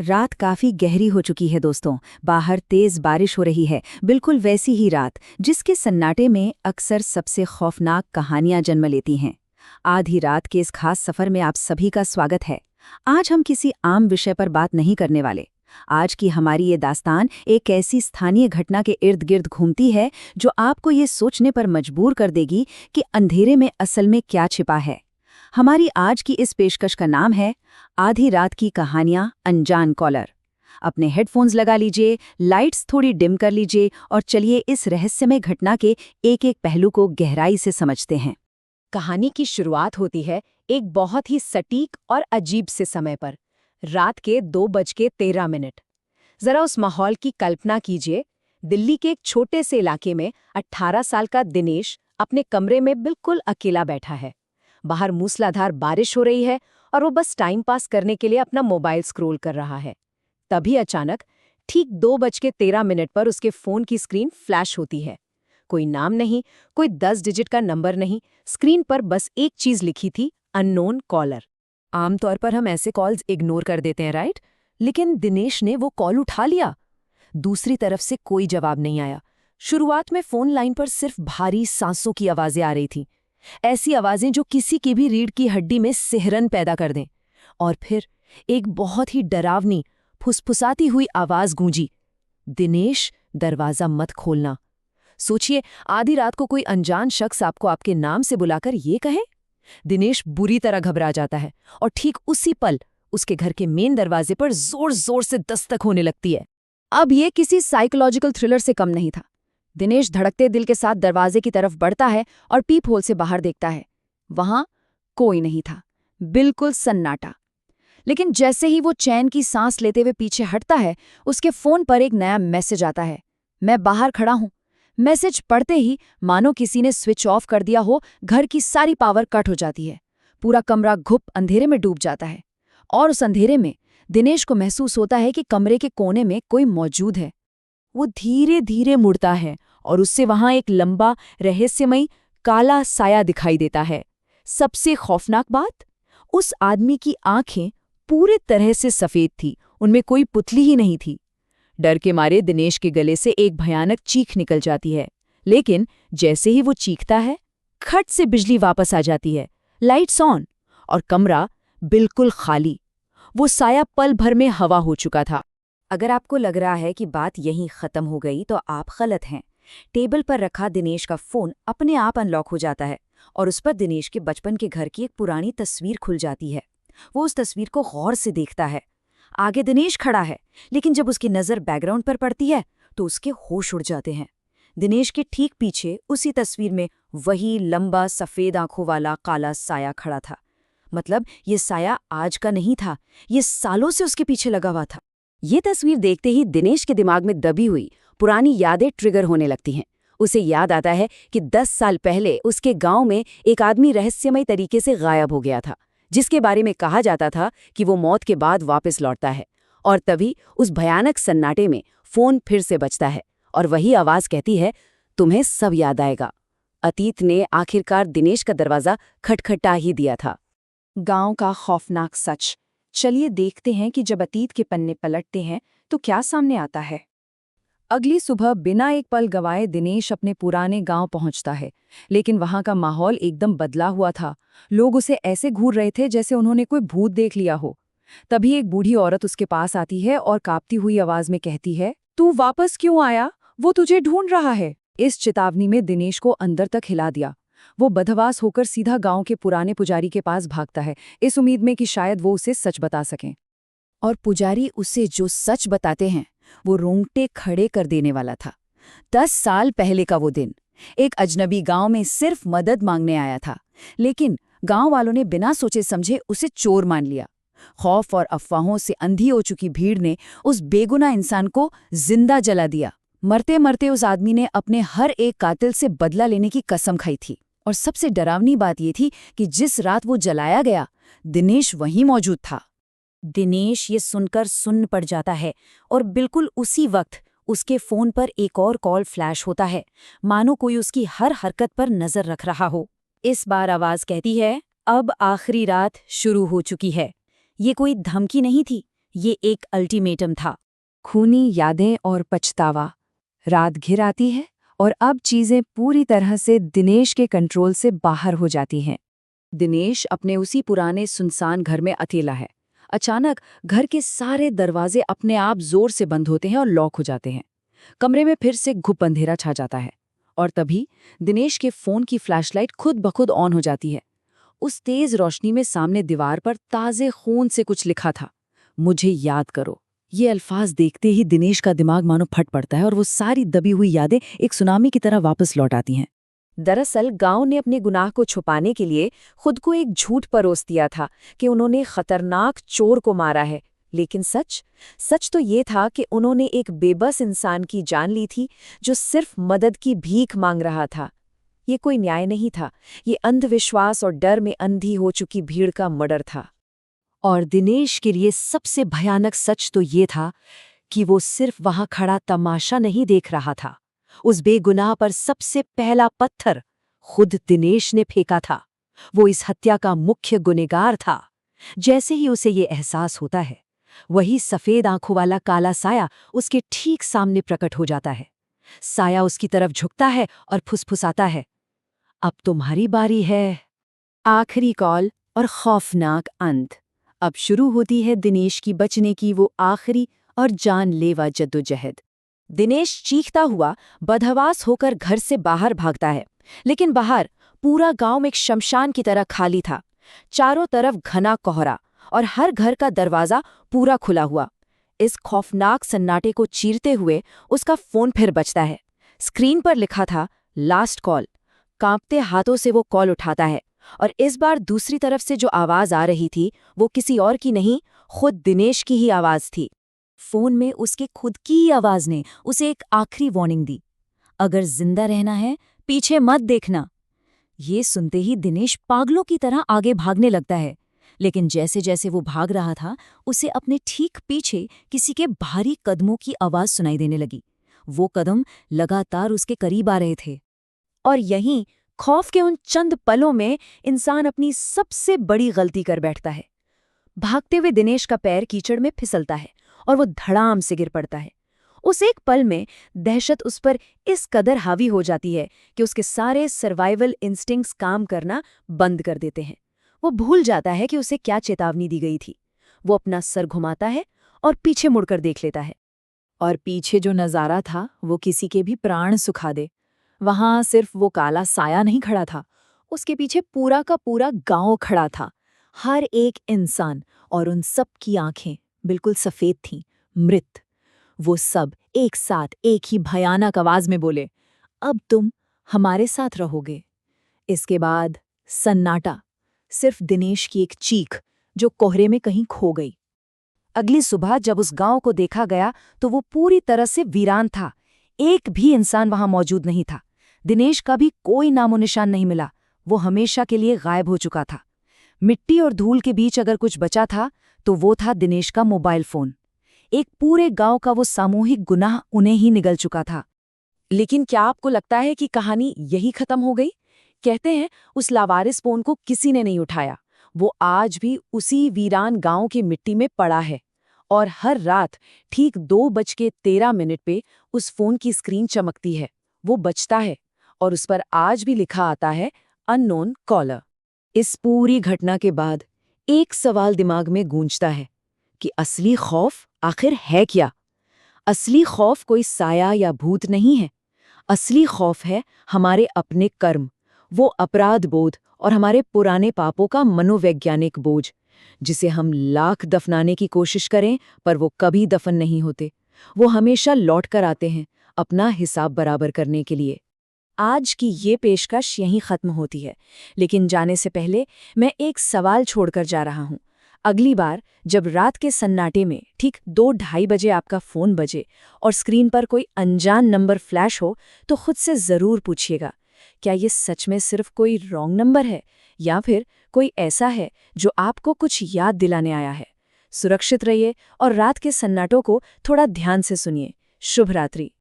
रात काफी गहरी हो चुकी है दोस्तों। बाहर तेज बारिश हो रही है, बिल्कुल वैसी ही रात जिसके सन्नाटे में अक्सर सबसे खौफनाक कहानियां जन्म लेती हैं। आधी रात के इस खास सफर में आप सभी का स्वागत है। आज हम किसी आम विषय पर बात नहीं करने वाले। आज की हमारी ये दास्तान एक ऐसी स्थानीय घटना के इर्द गिर्द घूमती है जो आपको ये सोचने पर मजबूर कर देगी कि अंधेरे में असल में क्या छिपा है। हमारी आज की इस पेशकश का नाम है आधी रात की कहानियां अनजान कॉलर। अपने हेडफोन्स लगा लीजिए, लाइट्स थोड़ी डिम कर लीजिए और चलिए इस रहस्यमय घटना के एक एक पहलू को गहराई से समझते हैं। कहानी की शुरुआत होती है एक बहुत ही सटीक और अजीब से समय पर, रात के 2:13। जरा उस माहौल की कल्पना कीजिए। दिल्ली के एक छोटे से इलाके में 18 साल का दिनेश अपने कमरे में बिल्कुल अकेला बैठा है। बाहर मूसलाधार बारिश हो रही है और वो बस टाइम पास करने के लिए अपना मोबाइल स्क्रॉल कर रहा है। तभी अचानक ठीक 2:13 पर उसके फोन की स्क्रीन फ्लैश होती है। कोई नाम नहीं, कोई 10 डिजिट का नंबर नहीं, स्क्रीन पर बस एक चीज लिखी थी, अननोन कॉलर। आमतौर पर हम ऐसे कॉल्स इग्नोर कर देते हैं, राइट? लेकिन दिनेश ने वो कॉल उठा लिया। दूसरी तरफ से कोई जवाब नहीं आया। शुरुआत में फोन लाइन पर सिर्फ भारी सांसों की आवाजें आ रही थीं। ऐसी आवाजें जो किसी की भी रीढ़ की हड्डी में सिहरन पैदा कर दें। और फिर एक बहुत ही डरावनी, फुसफुसाती हुई आवाज गूंजी, दिनेश, दरवाजा मत खोलना। सोचिए, आधी रात को कोई अनजान शख्स आपको आपके नाम से बुलाकर ये कहे। दिनेश बुरी तरह घबरा जाता है और ठीक उसी पल उसके घर के मेन दरवाजे पर जोर जोर से दस्तक होने लगती है। अब ये किसी साइकोलॉजिकल थ्रिलर से कम नहीं था। दिनेश धड़कते दिल के साथ दरवाजे की तरफ बढ़ता है और पीप होल से बाहर देखता है। वहां कोई नहीं था, बिल्कुल सन्नाटा। लेकिन जैसे ही वो चैन की सांस लेते हुए पीछे हटता है, उसके फोन पर एक नया मैसेज आता है, मैं बाहर खड़ा हूं। मैसेज पढ़ते ही मानो किसी ने स्विच ऑफ कर दिया हो, घर की सारी पावर कट हो जाती है। पूरा कमरा घुप अंधेरे में डूब जाता है और उस अंधेरे में दिनेश को महसूस होता है कि कमरे के कोने में कोई मौजूद है। वो धीरे धीरे मुड़ता है और उससे वहां एक लंबा, रहस्यमयी, काला साया दिखाई देता है। सबसे खौफनाक बात, उस आदमी की आंखें पूरे तरह से सफेद थी, उनमें कोई पुतली ही नहीं थी। डर के मारे दिनेश के गले से एक भयानक चीख निकल जाती है। लेकिन जैसे ही वो चीखता है, खट से बिजली वापस आ जाती है, लाइट्स ऑन, और कमरा बिल्कुल खाली। वो साया पल भर में हवा हो चुका था। अगर आपको लग रहा है कि बात यहीं खत्म हो गई तो आप गलत हैं। टेबल पर रखा दिनेश का फोन अपने आप अनलॉक हो जाता है और उस पर दिनेश के बचपन के घर की एक पुरानी तस्वीर खुल जाती है। वो उस तस्वीर को गौर से देखता है। आगे दिनेश खड़ा है, लेकिन जब उसकी नज़र बैकग्राउंड पर पड़ती है तो उसके होश उड़ जाते हैं। दिनेश के ठीक पीछे उसी तस्वीर में वही लंबा सफ़ेद आंखों वाला काला साया खड़ा था। मतलब ये साया आज का नहीं था, ये सालों से उसके पीछे लगा हुआ था। ये तस्वीर देखते ही दिनेश के दिमाग में दबी हुई पुरानी यादें ट्रिगर होने लगती हैं। उसे याद आता है कि 10 साल पहले उसके गांव में एक आदमी रहस्यमय तरीके से गायब हो गया था, जिसके बारे में कहा जाता था कि वो मौत के बाद वापस लौटता है। और तभी उस भयानक सन्नाटे में फोन फिर से बजता है और वही आवाज कहती है, तुम्हें सब याद आएगा। अतीत ने आखिरकार दिनेश का दरवाजा खटखटा ही दिया था। गांव का खौफनाक सच। चलिए देखते हैं कि जब अतीत के पन्ने पलटते हैं तो क्या सामने आता है। अगली सुबह बिना एक पल गवाए दिनेश अपने पुराने गांव पहुंचता है, लेकिन वहां का माहौल एकदम बदला हुआ था। लोग उसे ऐसे घूर रहे थे जैसे उन्होंने कोई भूत देख लिया हो। तभी एक बूढ़ी औरत उसके पास आती है और कांपती हुई आवाज में कहती है, तू वापस क्यों आया? वो तुझे ढूंढ रहा है। इस चेतावनी में दिनेश को अंदर तक हिला दिया। वो बदहवास होकर सीधा गांव के पुराने पुजारी के पास भागता है, इस उम्मीद में कि शायद वो उसे सच बता सकें। और पुजारी उसे जो सच बताते हैं वो रोंगटे खड़े कर देने वाला था। 10 साल पहले का वो दिन, एक अजनबी गांव में सिर्फ मदद मांगने आया था, लेकिन गांव वालों ने बिना सोचे समझे उसे चोर मान लिया। खौफ और अफवाहों से अंधी हो चुकी भीड़ ने उस बेगुनाह इंसान को जिंदा जला दिया। मरते मरते उस आदमी ने अपने हर एक कातिल से बदला लेने की कसम खाई थी। और सबसे डरावनी बात ये थी कि जिस रात वो जलाया गया, दिनेश वहीं मौजूद था। दिनेश ये सुनकर सुन्न पड़ जाता है और बिल्कुल उसी वक्त उसके फोन पर एक और कॉल फ्लैश होता है, मानो कोई उसकी हर हरकत पर नजर रख रहा हो। इस बार आवाज कहती है, अब आखिरी रात शुरू हो चुकी है। ये कोई धमकी नहीं थी, ये एक अल्टीमेटम था। खूनी यादें और पछतावा। रात घिर आती है और अब चीजें पूरी तरह से दिनेश के कंट्रोल से बाहर हो जाती हैं। दिनेश अपने उसी पुराने सुनसान घर में अकेला है। अचानक घर के सारे दरवाजे अपने आप जोर से बंद होते हैं और लॉक हो जाते हैं। कमरे में फिर से घुप अंधेरा छा जाता है और तभी दिनेश के फोन की फ्लैशलाइट खुद ब खुद ऑन हो जाती है। उस तेज रोशनी में सामने दीवार पर ताजे खून से कुछ लिखा था, मुझे याद करो। ये अल्फाज देखते ही दिनेश का दिमाग मानो फट पड़ता है और वो सारी दबी हुई यादें एक सुनामी की तरह वापस लौट आती हैं। दरअसल गांव ने अपने गुनाह को छुपाने के लिए खुद को एक झूठ परोस दिया था कि उन्होंने खतरनाक चोर को मारा है, लेकिन सच तो ये था कि उन्होंने एक बेबस इंसान की जान ली थी जो सिर्फ मदद की भीख मांग रहा था। ये कोई न्याय नहीं था, ये अंधविश्वास और डर में अंधी हो चुकी भीड़ का मर्डर था। और दिनेश के लिए सबसे भयानक सच तो ये था कि वो सिर्फ वहां खड़ा तमाशा नहीं देख रहा था। उस बेगुनाह पर सबसे पहला पत्थर खुद दिनेश ने फेंका था। वो इस हत्या का मुख्य गुनहगार था। जैसे ही उसे ये एहसास होता है, वही सफेद आंखों वाला काला साया उसके ठीक सामने प्रकट हो जाता है। साया उसकी तरफ झुकता है और फुसफुसाता है, अब तुम्हारी बारी है। आखिरी कॉल और खौफनाक अंत। अब शुरू होती है दिनेश की बचने की वो आखिरी और जानलेवा जद्दोजहद। दिनेश चीखता हुआ बदहवास होकर घर से बाहर भागता है, लेकिन बाहर पूरा गांव एक शमशान की तरह खाली था। चारों तरफ घना कोहरा और हर घर का दरवाजा पूरा खुला हुआ। इस खौफनाक सन्नाटे को चीरते हुए उसका फोन फिर बजता है। स्क्रीन पर लिखा था लास्ट कॉल। कांपते हाथों से वो कॉल उठाता है और इस बार दूसरी तरफ से जो आवाज आ रही थी वो किसी और की नहीं, खुद दिनेश की ही आवाज थी। फोन में उसके खुद की ही आवाज ने उसे एक आखिरी वार्निंग दी, अगर जिंदा रहना है पीछे मत देखना। ये सुनते ही दिनेश पागलों की तरह आगे भागने लगता है, लेकिन जैसे जैसे वो भाग रहा था उसे अपने ठीक पीछे किसी के भारी कदमों की आवाज सुनाई देने लगी। वो कदम लगातार उसके करीब आ रहे थे और यहीं खौफ के उन चंद पलों में इंसान अपनी सबसे बड़ी गलती कर बैठता है। भागते हुए दिनेश का पैर कीचड़ में फिसलता है और वो धड़ाम से गिर पड़ता है। उस एक पल में दहशत उस पर इस कदर हावी हो जाती है कि उसके सारे सर्वाइवल इंस्टिंक्ट्स काम करना बंद कर देते हैं। वो भूल जाता है कि उसे क्या चेतावनी दी गई थी। वो अपना सर घुमाता है और पीछे मुड़कर देख लेता है, और पीछे जो नज़ारा था वो किसी के भी प्राण सुखा दे। वहां सिर्फ वो काला साया नहीं खड़ा था, उसके पीछे पूरा का पूरा गांव खड़ा था। हर एक इंसान और उन सब की आंखें बिल्कुल सफेद थीं, मृत। वो सब एक साथ एक ही भयानक आवाज में बोले, अब तुम हमारे साथ रहोगे। इसके बाद सन्नाटा, सिर्फ दिनेश की एक चीख जो कोहरे में कहीं खो गई। अगली सुबह जब उस गांव को देखा गया तो वो पूरी तरह से वीरान था। एक भी इंसान वहां मौजूद नहीं था। दिनेश का भी कोई नामो निशान नहीं मिला। वो हमेशा के लिए गायब हो चुका था। मिट्टी और धूल के बीच अगर कुछ बचा था तो वो था दिनेश का मोबाइल फोन। एक पूरे गांव का वो सामूहिक गुनाह उन्हें ही निगल चुका था। लेकिन क्या आपको लगता है कि कहानी यही खत्म हो गई? कहते हैं उस लावारिस फोन को किसी ने नहीं उठाया। वो आज भी उसी वीरान गांव की मिट्टी में पड़ा है और हर रात ठीक 2:13 पे उस फोन की स्क्रीन चमकती है। वो बजता है और उस पर आज भी लिखा आता है अननोन कॉलर। इस पूरी घटना के बाद एक सवाल दिमाग में गूंजता है कि असली खौफ आखिर है क्या? असली खौफ कोई साया या भूत नहीं है। असली खौफ है हमारे अपने कर्म, वो अपराध बोध और हमारे पुराने पापों का मनोवैज्ञानिक बोझ, जिसे हम लाख दफनाने की कोशिश करें पर वो कभी दफन नहीं होते। वो हमेशा लौट कर आते हैं अपना हिसाब बराबर करने के लिए। आज की ये पेशकश यहीं खत्म होती है, लेकिन जाने से पहले मैं एक सवाल छोड़कर जा रहा हूं। अगली बार जब रात के सन्नाटे में ठीक 2-2:30 बजे आपका फोन बजे और स्क्रीन पर कोई अनजान नंबर फ्लैश हो तो खुद से जरूर पूछिएगा, क्या ये सच में सिर्फ कोई रॉन्ग नंबर है या फिर कोई ऐसा है जो आपको कुछ याद दिलाने आया है। सुरक्षित रहिए और रात के सन्नाटों को थोड़ा ध्यान से सुनिए। शुभ रात्रि।